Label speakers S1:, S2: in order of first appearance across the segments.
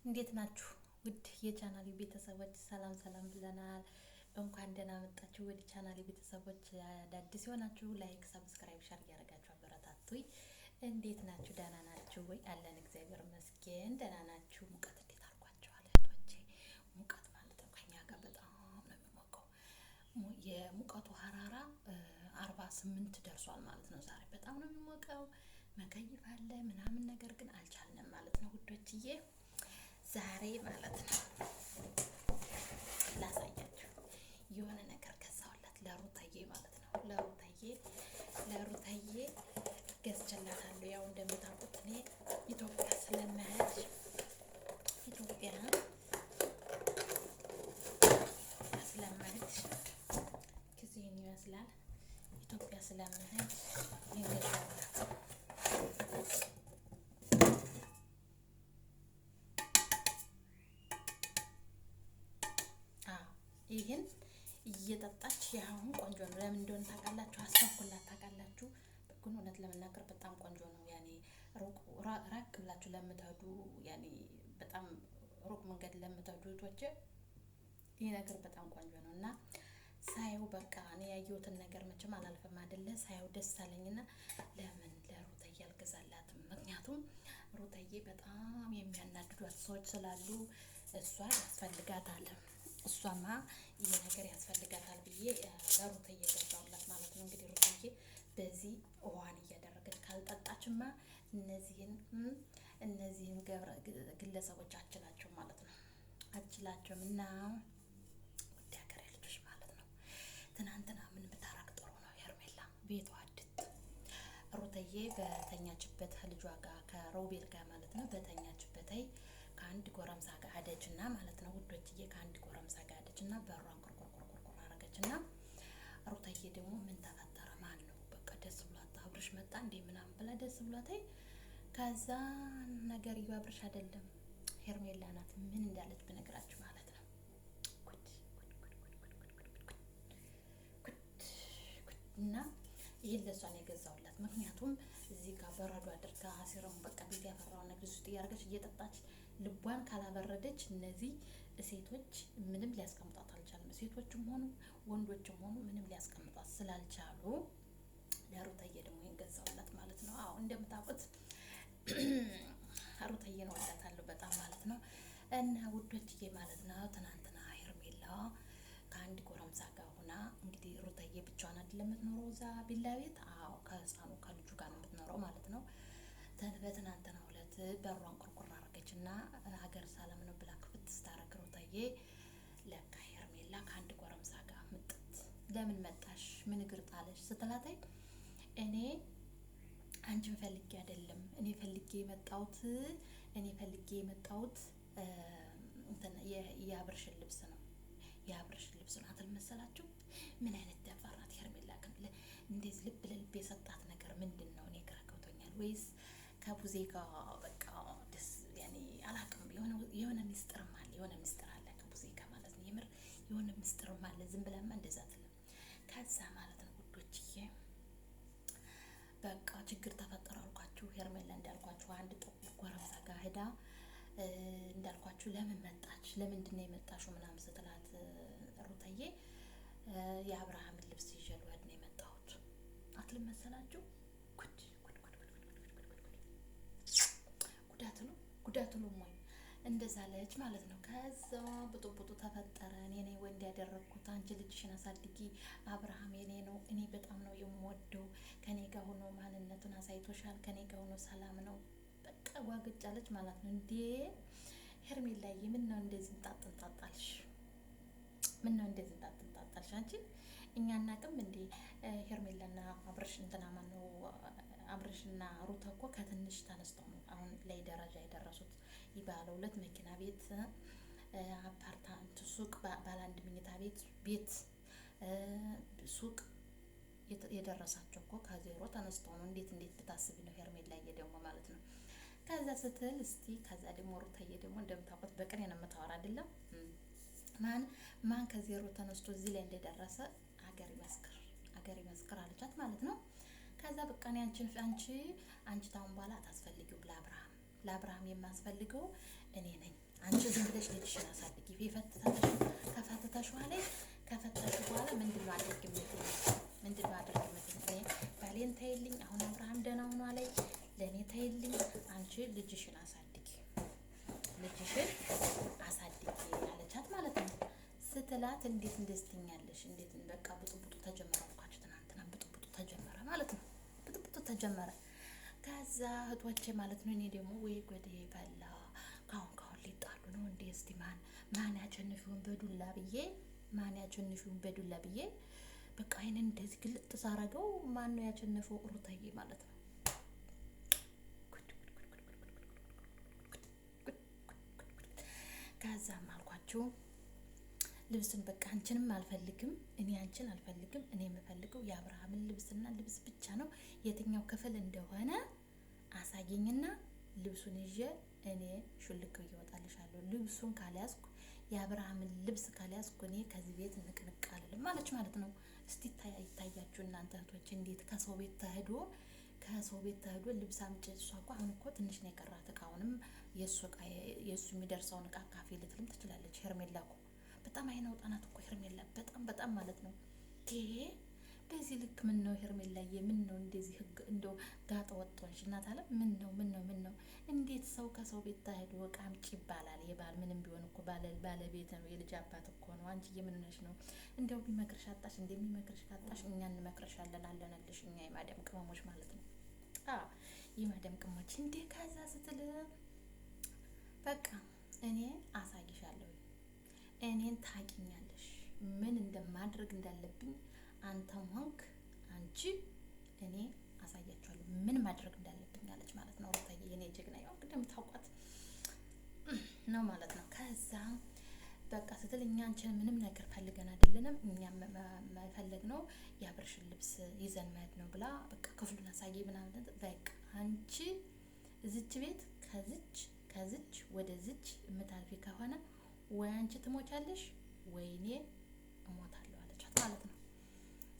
S1: እንዴት ናችሁ? ውድ የቻናሌ ቤተሰቦች ሰላም ሰላም ብለናል። እንኳን ደህና መጣችሁ ወደ ቻናሌ ቤተሰቦች። አዳዲስ የሆናችሁ ላይክ፣ ሰብስክራይብ፣ ሸር እያደረጋችሁ አበረታቱኝ። እንዴት ናችሁ? ደህና ናችሁ ወይ? አለን እግዚአብሔር ይመስገን ደህና ናችሁ። ሙቀት እንዴት አድርጓችኋል እህቶቼ? ሙቀት ማለት ነው ከኛ ጋር በጣም ነው የሚሞቀው። የሙቀቱ ሀራራ 48 ደርሷል ማለት ነው። ዛሬ በጣም ነው የሚሞቀው። መከይፍ አለ ምናምን ነገር ግን አልቻልንም ማለት ነው ውዶችዬ። ዛሬ ማለት ነው ላሳያችሁ የሆነ ነገር ገዛሁላት ለሩታዬ ማለት ነው። ለሩታዬ ገዝቼላታለሁ። ያው እንደምታውቁት እኔ ኢትዮጵያ ስለምሄድ ጊዜን ይመስላል ኢትዮጵያ ስለምሄድ ይገዛላት ይህን እየጠጣች ያሁን ቆንጆ ነው። ለምን እንደሆነ ታውቃላችሁ? አሰብኩላት ታውቃላችሁ? ግን እውነት ለመናገር በጣም ቆንጆ ነው። ያኔ ራቅ ብላችሁ ለምትሄዱ ያኔ በጣም ሩቅ መንገድ ለምትሄዱ እህቶቼ ይህ ነገር በጣም ቆንጆ ነው እና ሳየው በቃ እኔ ያየሁትን ነገር መቼም አላልፍም አይደለ? ሳየው ደስ አለኝና ለምን ለሩታዬ አልገዛላትም? ምክንያቱም ሩታዬ በጣም የሚያናድዷት ሰዎች ስላሉ እሷ ያስፈልጋታል። እሷማ ይሄ ነገር ያስፈልጋታል ብዬ ለሩታዬ ገዛሁላት ማለት ነው። እንግዲህ ሩታዬ በዚህ ውሃን እያደረገች ካልጠጣችማ እነዚህን ግለሰቦች አችላቸው ማለት ነው። አችላቸውም እና ውድ ሀገሬ ልጆች ማለት ነው። ትናንትና ምን ብታረግ ጥሩ ነው? ሄርሜላ ቤቷ አድት ሩታዬ በተኛችበት ልጇ ጋር ከሮቤል ጋር ማለት ነው በተኛችበት ከአንድ ጎረምሳ ጋር ሄደችና ማለት ነው ውዶችዬ፣ ከአንድ ጎረምሳ ጋር ሄደችና በሯን ኮርኮር አረገችና ሩታዬ ደግሞ ምን ተፈጠረ? ማን ነው በቃ ደስ ብሏት አብርሽ መጣ እንዴ ምናምን ብላ ደስ ብሏት ከዛ ነገር አብርሽ አይደለም ሄርሜላ ናት። ምን እንዳለች ብነግራችሁ ማለት ነው እና ይሄን ለሷ ነው የገዛሁላት። ምክንያቱም እዚህ ጋር በረዶ አድርጋ አሲረውን በቃ ቤት ያፈራውን ነገር ውስጥ እያደረገች እየጠጣች ልቧን ካላበረደች እነዚህ ሴቶች ምንም ሊያስቀምጧት አልቻሉም። ሴቶችም ሆኑ ወንዶችም ሆኑ ምንም ሊያስቀምጧት ስላልቻሉ ለሩታዬ ደግሞ የገዛሁላት ማለት ነው። አዎ እንደምታውቁት ሩታዬን ወዳታለሁ በጣም ማለት ነው። እና ውዶችዬ ማለት ነው ትናንትና ሄርሜላ ከአንድ ጎረምሳ ጋር ሆና እንግዲህ ሩታዬ ብቻዋን አይደለም የምትኖረው እዛ ቢላ ቤት። አዎ ከህፃኑ ከልጁ ጋር ነው የምትኖረው ማለት ነው። በትናንትናው ዕለት በሯን ቁርቁር አረገች እና ሀገር ሰላም ነው ብላ ክፍት ስታረግ ሩታዬ ለካ ሄርሜላ ከአንድ ጎረምሳ ጋር ምጥት። ለምን መጣሽ? ምን እግር ጣለሽ ስትላታይ እኔ አንቺን ፈልጌ አይደለም እኔ ፈልጌ የመጣሁት የአብርሽን ልብስ ነው አትል መሰላችሁ? ምን አይነት ደፋራት ሄርሜላ ግን እንዴት ልብ ለልብ የሰጣት ነገር ምንድን ነው? እኔ ግራ ገብቶኛል። ወይስ ከቡዜ ጋር በቃ ደስ ያኔ አላውቅም። የሆነ ሚስጥርም አለ ከቡዜ ጋር ማለት ነው። የምር የሆነ ሚስጥርም አለ። ዝም ብላማ እንደዛ አትልም። ከዛ ማለት ነው ውዶችዬ በቃ ችግር ተፈጠረ አልኳችሁ። ሄርሜላ እንዳልኳችሁ አንድ ጥቁር ጎረምሳ ጋር ሄዳ እንዳልኳችሁ ለምን መጣች? ለምንድን ነው የመጣሽው? ምናምን ስትላት ሩታዬ የአብርሃምን ልብስ ይዤ ልወድ ነው የመጣሁት አትልም መሰላችሁ? ጉዳት ነው ሞኝ እንደዛ ለች ማለት ነው። ከዛ ቡጡቡጡ ተፈጠረ። እኔ ነኝ ወንድ ያደረግኩት፣ አንቺ ልጅሽን አሳድጊ፣ አብርሃም የኔ ነው፣ እኔ በጣም ነው የምወደው፣ ከኔ ጋር ሆኖ ማንነቱን አሳይቶሻል፣ ከኔ ጋር ሆኖ ሰላም ነው። በቃ ጓግጫለች ማለት ነው። እንዴ ሄርሜላዬ ምን ነው እንደዚህ ጣጣጣልሽ? አንቺ እኛ እናቅም እንዴ? ሄርሜላና አብርሽ እንትና ማነው አብርሽና ሩታ እኮ ከትንሽ ተነስተው ነው አሁን ላይ ደረጃ የደረሱት። ባለ 2 መኪና ቤት፣ አፓርታመንት፣ ሱቅ፣ ባለ 1 መኝታ ቤት ሱቅ የደረሳቸው እኮ ከዜሮ ተነስተው ነው። እንዴት ብታስቢ ነው ሄርሜላዬ ደግሞ ማለት ነው። ከዛ ስትል እስቲ ከዛ ደግሞ ሩታዬ ደግሞ እንደምታውቁት በቅኔ ነው የምታወራ አይደለም። ማን ከዜሮ ተነስቶ እዚህ ላይ እንደደረሰ አገር ይመስክር አለቻት ማለት ነው። ከዛ በቃ እኔ አንቺ ታውን በኋላ አታስፈልጊው ለአብርሃም የማስፈልገው እኔ ነኝ አንቺ ዝም ብለሽ ልጅሽን አሳድጊ። ከፈታሽ በኋላ ምንድን ነው አድርግ የምትይኝ? ባሌን ተይልኝ፣ አሁን አብርሃም ደህና ሆኗ ላይ ለእኔ ተይልኝ፣ አንቺ ልጅሽን አሳድጊ አለቻት ማለት ነው። ስትላት እንዴት እንደዚህ ትይኛለሽ? እንዴት በቃ ብጥብጡ ተጀመረ አልኳችሁ። ትናንትና ብጥብጡ ተጀመረ ማለት ነው። ከዛ እህቶቼ ማለት ነው። እኔ ደግሞ ወይ ጎዴ በላ ካሁን ሊጣሉ ነው እንዴ? እስቲ ማን ያቸንፊውን በዱላ ብዬ በቃ አይንን እንደዚህ ግልጥ ሳረገው ማን ነው ያቸነፈው? ሩታዬ ማለት ነው። ከዛም አልኳችሁ ልብስን በቃ አንቺንም አልፈልግም፣ እኔ አንቺን አልፈልግም። እኔ የምፈልገው የአብርሃምን ልብስና ልብስ ብቻ ነው። የትኛው ክፍል እንደሆነ አሳየኝና ልብሱን ይዤ እኔ ሹልክ እወጣልሻለሁ። ልብሱን ካልያዝኩ የአብርሃምን ልብስ ካልያዝኩ እኔ ከዚህ ቤት ንቅንቅ አልልም ማለት ነው። እስቲ ይታያችሁ እናንተ እህቶች እንዴት ከሰው ቤት ተሄዶ ልብስ አምጪ። እሷ እኮ አሁን እኮ ትንሽ ነው የቀራት እቃውንም የእሱ የሚደርሰውን እቃ ካፌ ልትልም ትችላለች። ሄርሜላ እኮ በጣም አይናውጣናት እኮ ሄርሜላ በጣም ማለት ነው። በዚህ ልክ ምን ነው ሄርሜላዬ? ምን ነው እንደዚህ ህግ እንደው ጋጠ ወጥቶሽ እናት አለ። ምን ነው እንዴት ሰው ከሰው ቤት ተሄዶ እቃ አምጪ ይባላል? የባል ምንም ቢሆን እኮ ባለቤት ነው፣ የልጅ አባት እኮ ነው። አንቺ ምን ሆነሽ ነው? እንደው ቢመክርሽ አጣሽ፣ እንደሚመክርሽ ካጣሽ እኛ እንመክርሻለን አለንልሽ። እኛ የማዳም ቅመሞች ማለት ነው። የማዳም ቅመሞች እንዴ። ከዛ ስትል በቃ እኔ አሳይሻለሁ፣ እኔን ታቂኛለሽ፣ ምን እንደማድረግ እንዳለብኝ አንተም ሆንክ አንቺ እኔ አሳያችኋለሁ ምን ማድረግ እንዳለብኝ አለች ማለት ነው። ሩታዬ የኔ ጀግና ያው እንደምታውቋት ነው ማለት ነው። ከዛ በቃ ስትል እኛ አንቺን ምንም ነገር ፈልገን አይደለንም፣ እኛም መፈለግ ነው የአብርሽን ልብስ ይዘን መሄድ ነው ብላ በቃ ክፍሉን አሳየ ምናምን። በቃ አንቺ እዚች ቤት ከዚች ወደዚች የምታልፊ ከሆነ ወይ አንቺ ትሞቻለሽ ወይ እኔ እሞታለሁ አለቻት ማለት ነው።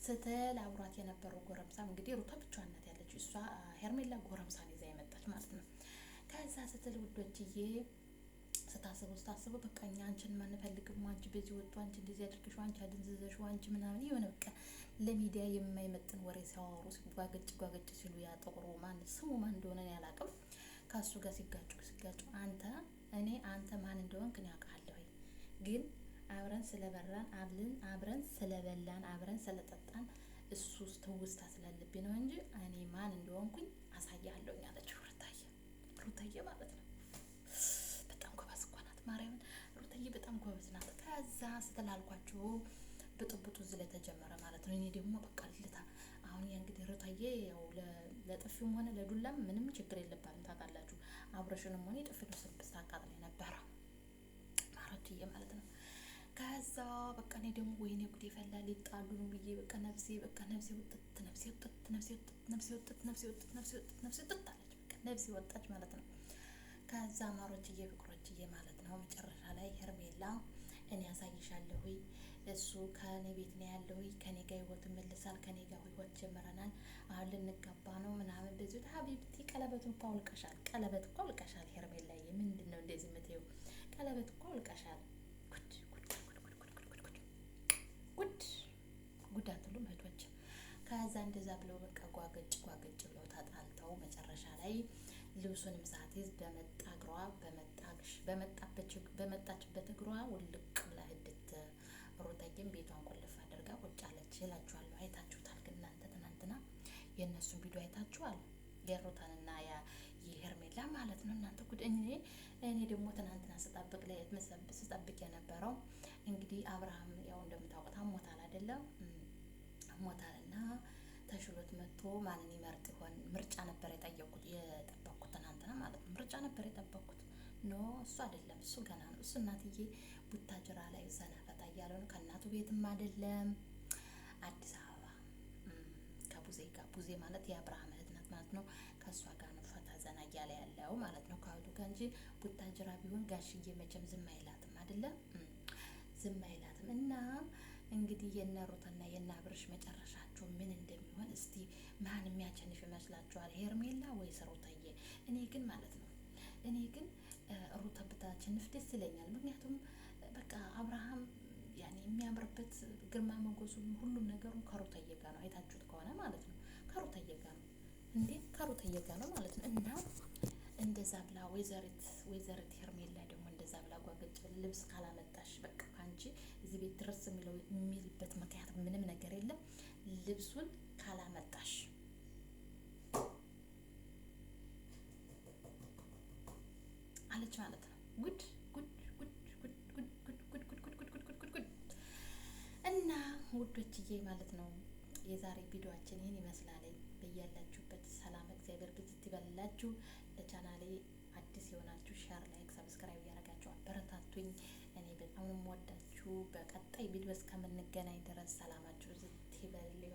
S1: ስትል አብሯት የነበረው ጎረምሳም እንግዲህ ሩታ ብቻዋን ናት ያለችው፣ እሷ ሄርሜላ ጎረምሳን ይዛ የመጣች ማለት ነው። ከዛ ስትል ውዶችዬ ስታስበው በቃ እኛ አንቺን ማንፈልግም፣ አንቺ በዚህ ወጡ፣ አንቺ እንደዚህ አድርገሽ፣ አንቺ አድንዝዘሽ፣ አንቺ ምናምን የሆነ በቃ ለሚዲያ የማይመጥን ወሬ ሲያወሩ ጓገጭ ሲሉ ያ ጥቁሩ ስሙ ማን እንደሆነ ያላቅም ከሱ ጋር ሲጋጩ አንተ ማን እንደሆንክ እኔ አውቃለሁ፣ ግን አብረን ስለበላን አብረን ስለጠጣን እሱ ትውስታ ስላለብኝ ነው እንጂ እኔ ማን እንደሆንኩኝ አሳያለሁ ያለችው ሩታዬ ማለት ነው። በጣም ጎበዝ እኮ ናት ማርያምን፣ ሩታዬ በጣም ጎበዝ ናት። ከዛ ስትላልኳችሁ ብጥብጡ እዚህ ላይ ተጀመረ ማለት ነው። እኔ ደግሞ በቃ ልታ አሁን እንግዲህ ሩታዬ ያው ለጥፊውም ሆነ ለዱላም ምንም ችግር የለባትም ታውቃላችሁ። አብረሽንም ሆነ የጥፊ ነው ስብስ ታቃጥል ነበረ ማረትዬ ማለት ነው። ከዛ በቃ እኔ ደግሞ ወይኔ ጉዴ ፈላ ሊጣሉ ነው ብዬ በቃ ነፍሴ ወጥት አለች። በቃ ነፍሴ ወጣች ማለት ነው። ከዛ ማሮችዬ ፍቅሮችዬ ማለት ነው መጨረሻ ላይ ሄርሜላ እኔ ያሳይሻለሁ፣ እሱ ከኔ ቤት ነው ያለው፣ ከኔ ጋር ህይወት መልሳል፣ ከኔ ጋር ህይወት ጀምረናል፣ አሁን ልንጋባ ነው ምናምን በዚህ ሀቢብቲ ቀለበቱን እኮ አውልቀሻል ሄርሜላዬ፣ ምንድን ነው እንደዚህ የምትይው? ቀለበት እኮ አውልቀሻል። ጉድ አትሉም እህቶች? ከዛ እንደዛ ብለው በቃ ጓገጭ ብለው ተጣልተው መጨረሻ ላይ ልብሱንም ሳትይዝ በመጣችበት እግሯ ውልቅ ብላ ሂድት። ሩታዬም ቤቷን ቁልፍ አድርጋ ቁጭ አለች እላችኋለሁ። አይታችሁታል ግን እናንተ ትናንትና የእነሱን ቪዲዮ አይታችኋል፣ የሩታንና የሄርሜላ ማለት ነው። እናንተ ጉድ። እኔ ደግሞ ትናንትና ስጠብቅ የነበረው እንግዲህ አብርሃም ያው እንደምታውቁት አሞታል አይደለም? አሞታልና ተሽሎት መጥቶ ማንን ይመርጥ ይሆን? ምርጫ ነበር የጠበቅኩት ትናንትና ማለት ነው። ምርጫ ነበር የጠበቅኩት። ኖ እሱ አይደለም፣ እሱ ገና ነው። እሱ እናትዬ ቡታጅራ ላይ ዘና ፈታ እያለ ነው። ከእናቱ ቤትም አይደለም አዲስ አበባ ከቡዜ ጋር፣ ቡዜ ማለት የአብርሃም እህት ናት ማለት ነው። ከእሷ ጋር ነው ፈታ ዘና እያለ ያለው ማለት ነው ከእህቱ ጋር እንጂ ቡታጅራ ቢሆን ጋሽዬ መቼም ዝም አይላትም አይደለም፣ ዝም አይላትም። እና እንግዲህ የነ ሩትና የነ አብርሽ መጨረሻቸው ምን እንደሚሆን እስቲ ማን የሚያቸንፍ ይመስላችኋል? ሄርሜላ ወይስ ሩታዬ? እኔ ግን ሩታ ብታሸንፍ ደስ ይለኛል። ምክንያቱም በቃ አብርሃም ያኔ የሚያምርበት ግርማ ሞገሱም ሁሉም ነገሩ ከሩታዬ ጋር ነው። አይታችሁት ከሆነ ማለት ነው ከሩታዬ ጋር ነው እንዴ ከሩታዬ ጋር ነው ማለት ነው። እና እንደዛ ብላ ወይዘሪት ሄርሜላ ደግሞ እንደዛ ብላ ጓገጭ ልብስ ካላመጣሽ በቃ አንቺ እዚህ ቤት ድረስ የሚልበት ምክንያት ምንም ነገር የለም ልብሱን ካላመጣሽ አለች ማለት ነው። ጉድ ጉድ ጉድ ጉድ ጉድ ጉድ ጉድ ጉድ ጉድ ጉድ ጉድ ጉድ ጉድ እና ውዶችዬ ማለት ነው የዛሬ ቪዲዮአችን ይህን ይመስላል። በያላችሁበት ሰላም እግዚአብሔር ብዝት ይበልላችሁ። ለቻናሌ አዲስ የሆናችሁ ሼር፣ ላይክ፣ ሰብስክራይብ እያደረጋችሁ አበረታቱኝ። እኔ በጣም ወዳችሁ በቀጣይ ቪዲዮ እስከምንገናኝ ድረስ ሰላማችሁ ብዝት ይበልልኝ።